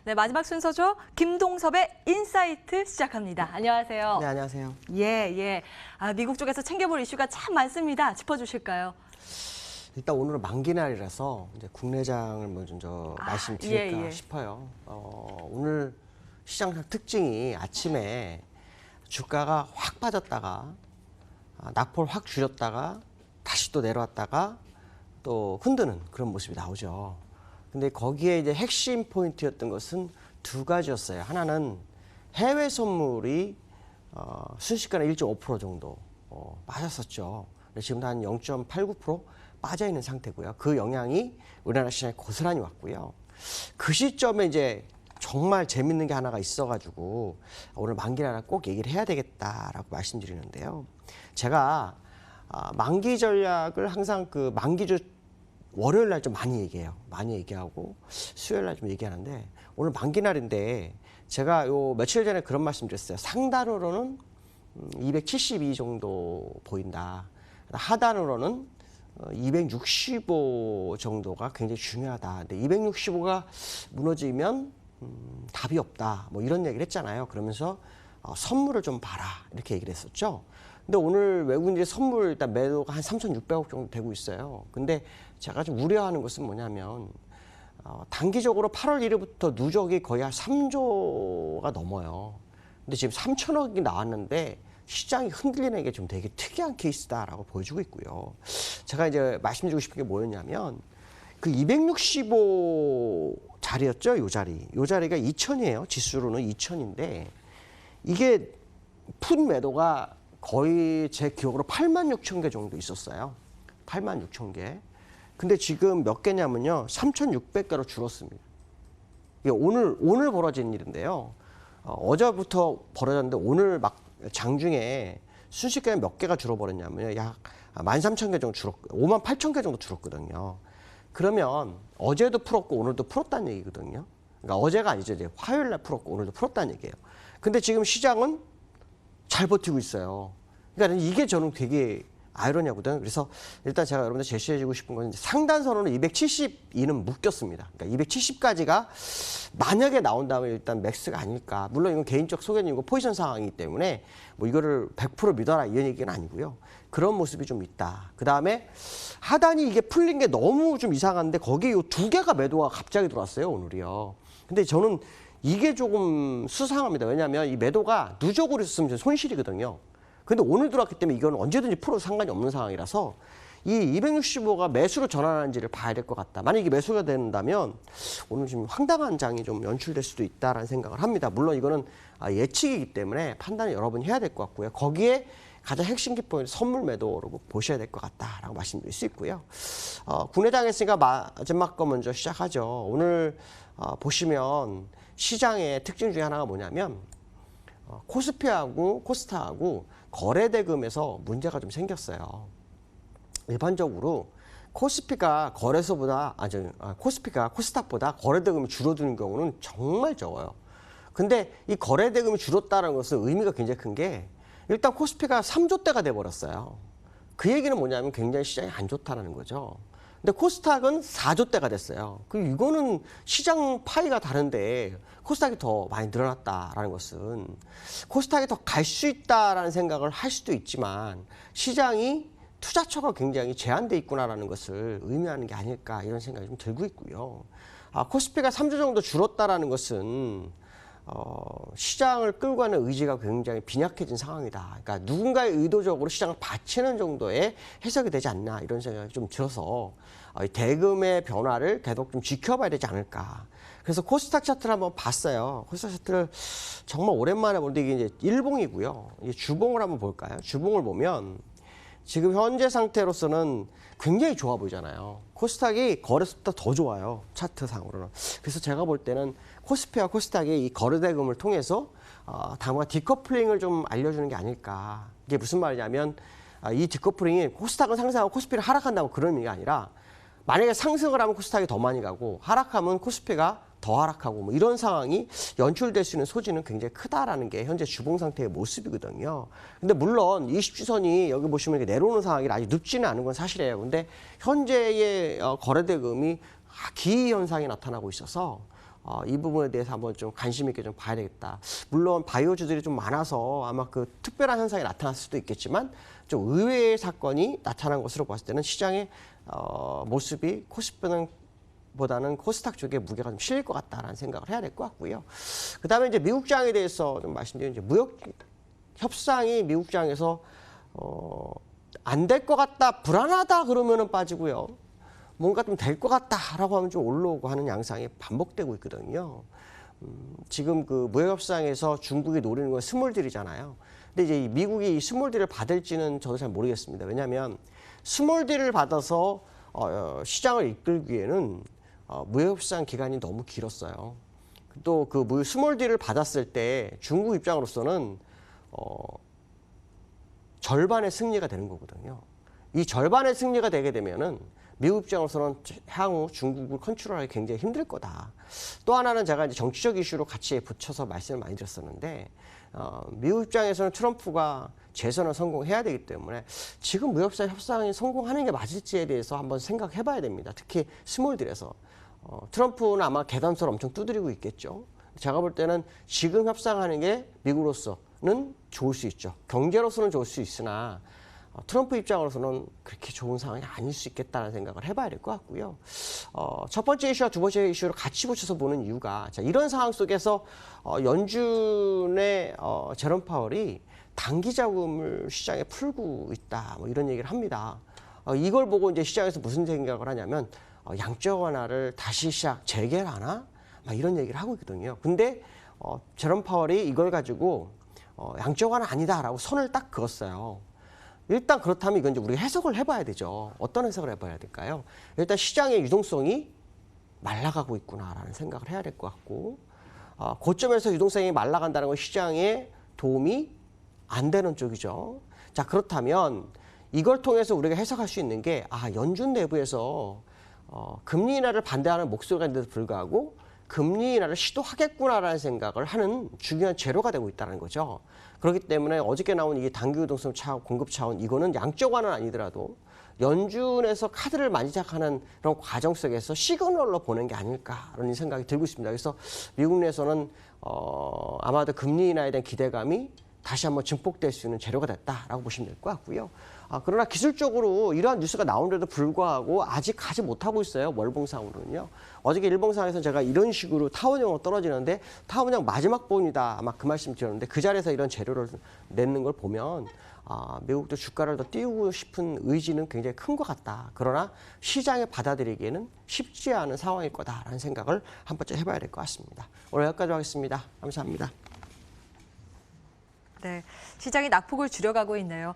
네, 마지막 순서죠. 김동섭의 인사이트 시작합니다. 안녕하세요. 네, 안녕하세요. 예. 미국 쪽에서 챙겨볼 이슈가 참 많습니다. 짚어주실까요? 일단 오늘은 만기날이라서 이제 국내장을 먼저 말씀드릴까 싶어요. 오늘 시장 특징이 아침에 주가가 확 빠졌다가 낙폭을 확 줄였다가 다시 또 내려왔다가 또 흔드는 그런 모습이 나오죠. 근데 거기에 이제 핵심 포인트였던 것은 두 가지였어요. 하나는 해외 선물이 순식간에 1.5% 정도 빠졌었죠. 지금도 한 0.89% 빠져 있는 상태고요. 그 영향이 우리나라 시장에 고스란히 왔고요. 그 시점에 이제 정말 재밌는 게 하나가 있어가지고 오늘 만기날 꼭 얘기를 해야 되겠다라고 말씀드리는데요. 제가 만기 전략을 항상 그 만기주 월요일 날 좀 많이 얘기해요. 많이 얘기하고 수요일 날 좀 얘기하는데 오늘 만기날인데 제가 요 며칠 전에 그런 말씀 드렸어요. 상단으로는 272 정도 보인다. 하단으로는 265 정도가 굉장히 중요하다. 근데 265가 무너지면 답이 없다. 뭐 이런 얘기를 했잖아요. 그러면서 선물을 좀 봐라. 이렇게 얘기를 했었죠. 근데 오늘 외국인들이 선물 일단 매도가 한 3,600억 정도 되고 있어요. 근데 제가 좀 우려하는 것은 뭐냐면 단기적으로 8월 1일부터 누적이 거의 한 3조가 넘어요. 근데 지금 3천억이 나왔는데 시장이 흔들리는 게 좀 되게 특이한 케이스다라고 보여주고 있고요. 제가 이제 말씀드리고 싶은 게 뭐였냐면 그 265 자리였죠, 요 자리. 요 자리가 2,000이에요. 지수로는 2,000인데 이게 풋 매도가 거의 제 기억으로 86,000개 정도 있었어요. 86,000개. 근데 지금 몇 개냐면요. 3,600개로 줄었습니다. 이게 오늘 벌어진 일인데요. 어제부터 벌어졌는데 오늘 막 장중에 순식간에 몇 개가 줄어버렸냐면요. 약 13,000개 정도 줄었고 58,000개 정도 줄었거든요. 그러면 어제도 풀었고 오늘도 풀었다는 얘기거든요. 그러니까 어제가 아니죠. 이제 화요일 날 풀었고 오늘도 풀었다는 얘기예요. 근데 지금 시장은 잘 버티고 있어요. 그러니까 이게 저는 되게 아이러니하거든요. 그래서 일단 제가 여러분들 제시해주고 싶은 건 상단선으로 272는 묶였습니다. 그러니까 270까지가 만약에 나온다면 일단 맥스가 아닐까. 물론 이건 개인적 소견이고 포지션 상황이기 때문에 뭐 이거를 100% 믿어라 이런 얘기는 아니고요. 그런 모습이 좀 있다. 그 다음에 하단이 이게 풀린 게 너무 좀 이상한데 거기에 요 두 개가 매도가 갑자기 들어왔어요. 오늘이요. 근데 저는 이게 조금 수상합니다. 왜냐하면 이 매도가 누적으로 있었으면 손실이거든요. 근데 오늘 들어왔기 때문에 이건 언제든지 풀어도 상관이 없는 상황이라서 이 265가 매수로 전환하는지를 봐야 될 것 같다. 만약 이게 매수가 된다면 오늘 좀 황당한 장이 좀 연출될 수도 있다라는 생각을 합니다. 물론 이거는 예측이기 때문에 판단을 여러분이 해야 될 것 같고요. 거기에 가장 핵심 기포인 선물 매도로 보셔야 될 것 같다라고 말씀드릴 수 있고요. 국내장 했으니까 마지막 거 먼저 시작하죠. 오늘 보시면 시장의 특징 중에 하나가 뭐냐면 코스피하고 코스닥하고 거래 대금에서 문제가 좀 생겼어요. 일반적으로 코스피가 코스피가 코스닥보다 거래 대금이 줄어드는 경우는 정말 적어요. 근데 이 거래 대금이 줄었다는 것은 의미가 굉장히 큰 게 일단 코스피가 3조대가 돼버렸어요. 그 얘기는 뭐냐면 굉장히 시장이 안 좋다는 거죠. 근데 코스닥은 4조대가 됐어요. 그리고 이거는 시장 파이가 다른데 코스닥이 더 많이 늘어났다라는 것은 코스닥이 더 갈 수 있다라는 생각을 할 수도 있지만 시장이 투자처가 굉장히 제한돼 있구나라는 것을 의미하는 게 아닐까 이런 생각이 좀 들고 있고요. 코스피가 3조 정도 줄었다라는 것은 시장을 끌고 가는 의지가 굉장히 빈약해진 상황이다. 그러니까 누군가의 의도적으로 시장을 받치는 정도의 해석이 되지 않나 이런 생각이 좀 들어서 대금의 변화를 계속 좀 지켜봐야 되지 않을까. 그래서 코스닥 차트를 한번 봤어요. 코스닥 차트를 정말 오랜만에 보는데 이게 이제 일봉이고요. 이게 주봉을 한번 볼까요? 주봉을 보면 지금 현재 상태로서는 굉장히 좋아 보이잖아요. 코스닥이 거래소보다 더 좋아요. 차트상으로는. 그래서 제가 볼 때는 코스피와 코스닥이 이 거래 대금을 통해서 당분간 디커플링을 좀 알려주는 게 아닐까. 이게 무슨 말이냐면 이 디커플링이 코스닥은 상승하고 코스피를 하락한다고 그런 의미가 아니라 만약에 상승을 하면 코스닥이 더 많이 가고 하락하면 코스피가 더 하락하고 뭐 이런 상황이 연출될 수 있는 소지는 굉장히 크다라는 게 현재 주봉 상태의 모습이거든요. 근데 물론 20주선이 여기 보시면 이렇게 내려오는 상황이 아직 눕지는 않은 건 사실이에요. 근데 현재의 거래대금이 기이 현상이 나타나고 있어서 이 부분에 대해서 한번 좀 관심 있게 좀 봐야 되겠다. 물론 바이오주들이 좀 많아서 아마 그 특별한 현상이 나타날 수도 있겠지만 좀 의외의 사건이 나타난 것으로 봤을 때는 시장의 모습이 코스피는 보다는 코스닥 쪽에 무게가 좀 실릴 것 같다라는 생각을 해야 될 것 같고요. 그다음에 이제 미국장에 대해서 좀 말씀드리면 이제 무역 협상이 미국장에서 안 될 것 같다, 불안하다 그러면은 빠지고요. 뭔가 좀 될 것 같다라고 하면 좀 올라오고 하는 양상이 반복되고 있거든요. 지금 그 무역협상에서 중국이 노리는 건 스몰딜이잖아요. 근데 이제 미국이 이 스몰딜을 받을지는 저도 잘 모르겠습니다. 왜냐하면 스몰딜을 받아서 시장을 이끌기에는 무역협상 기간이 너무 길었어요. 또 그 스몰딜을 받았을 때 중국 입장으로서는 절반의 승리가 되는 거거든요. 이 절반의 승리가 되게 되면은 미국 입장으로서는 향후 중국을 컨트롤하기 굉장히 힘들 거다. 또 하나는 제가 이제 정치적 이슈로 같이 붙여서 말씀을 많이 드렸었는데 미국 입장에서는 트럼프가 재선을 성공해야 되기 때문에 지금 무역사 협상이 성공하는 게 맞을지에 대해서 한번 생각해봐야 됩니다. 특히 스몰딜에서 트럼프는 아마 계단서를 엄청 두드리고 있겠죠. 제가 볼 때는 지금 협상하는 게 미국으로서는 좋을 수 있죠. 경제로서는 좋을 수 있으나 트럼프 입장으로서는 그렇게 좋은 상황이 아닐 수 있겠다는 생각을 해봐야 될 것 같고요. 첫 번째 이슈와 두 번째 이슈를 같이 붙여서 보는 이유가 이런 상황 속에서 연준의 제롬 파월이 단기 자금을 시장에 풀고 있다, 뭐 이런 얘기를 합니다. 이걸 보고 이제 시장에서 무슨 생각을 하냐면 양적 완화를 다시 재개하나? 막 이런 얘기를 하고 있거든요. 근데 제롬 파월이 이걸 가지고 양적 완화 아니다라고 선을 딱 그었어요. 일단 그렇다면 이건 이제 우리가 해석을 해봐야 되죠. 어떤 해석을 해봐야 될까요? 일단 시장의 유동성이 말라가고 있구나라는 생각을 해야 될 것 같고 고점에서 유동성이 말라간다는 건 시장에 도움이 안 되는 쪽이죠. 자, 그렇다면 이걸 통해서 우리가 해석할 수 있는 게 연준 내부에서 금리 인하를 반대하는 목소리가 있는데도 불구하고 금리 인하를 시도하겠구나라는 생각을 하는 중요한 재료가 되고 있다는 거죠. 그렇기 때문에 어저께 나온 이게 단기 유동성 차원, 공급 차원 이거는 양적 완화는 아니더라도 연준에서 카드를 만지작하는 그런 과정 속에서 시그널로 보는 게 아닐까라는 생각이 들고 있습니다. 그래서 미국 내에서는 아마도 금리 인하에 대한 기대감이 다시 한번 증폭될 수 있는 재료가 됐다라고 보시면 될 것 같고요. 그러나 기술적으로 이러한 뉴스가 나오는데도 불구하고 아직 가지 못하고 있어요. 월봉상으로는요. 어저께 일봉상에서 제가 이런 식으로 타원형으로 떨어지는데 타원형 마지막 본이다. 아마 그 말씀 드렸는데 그 자리에서 이런 재료를 내는 걸 보면 미국도 주가를 더 띄우고 싶은 의지는 굉장히 큰 것 같다. 그러나 시장에 받아들이기에는 쉽지 않은 상황일 거다라는 생각을 한 번쯤 해봐야 될 것 같습니다. 오늘 여기까지 하겠습니다. 감사합니다. 네, 시장이 낙폭을 줄여가고 있네요.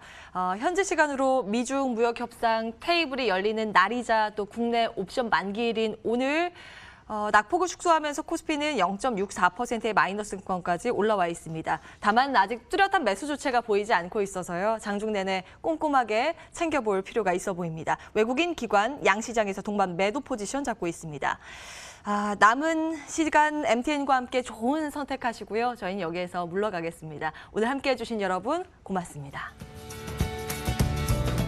현재 시간으로 미중 무역 협상 테이블이 열리는 날이자 또 국내 옵션 만기일인 오늘 낙폭을 축소하면서 코스피는 0.64%의 마이너스권까지 올라와 있습니다. 다만 아직 뚜렷한 매수 조치가 보이지 않고 있어서요. 장중 내내 꼼꼼하게 챙겨볼 필요가 있어 보입니다. 외국인 기관 양시장에서 동반 매도 포지션 잡고 있습니다. 남은 시간 MTN과 함께 좋은 선택하시고요. 저희는 여기에서 물러가겠습니다. 오늘 함께해 주신 여러분 고맙습니다.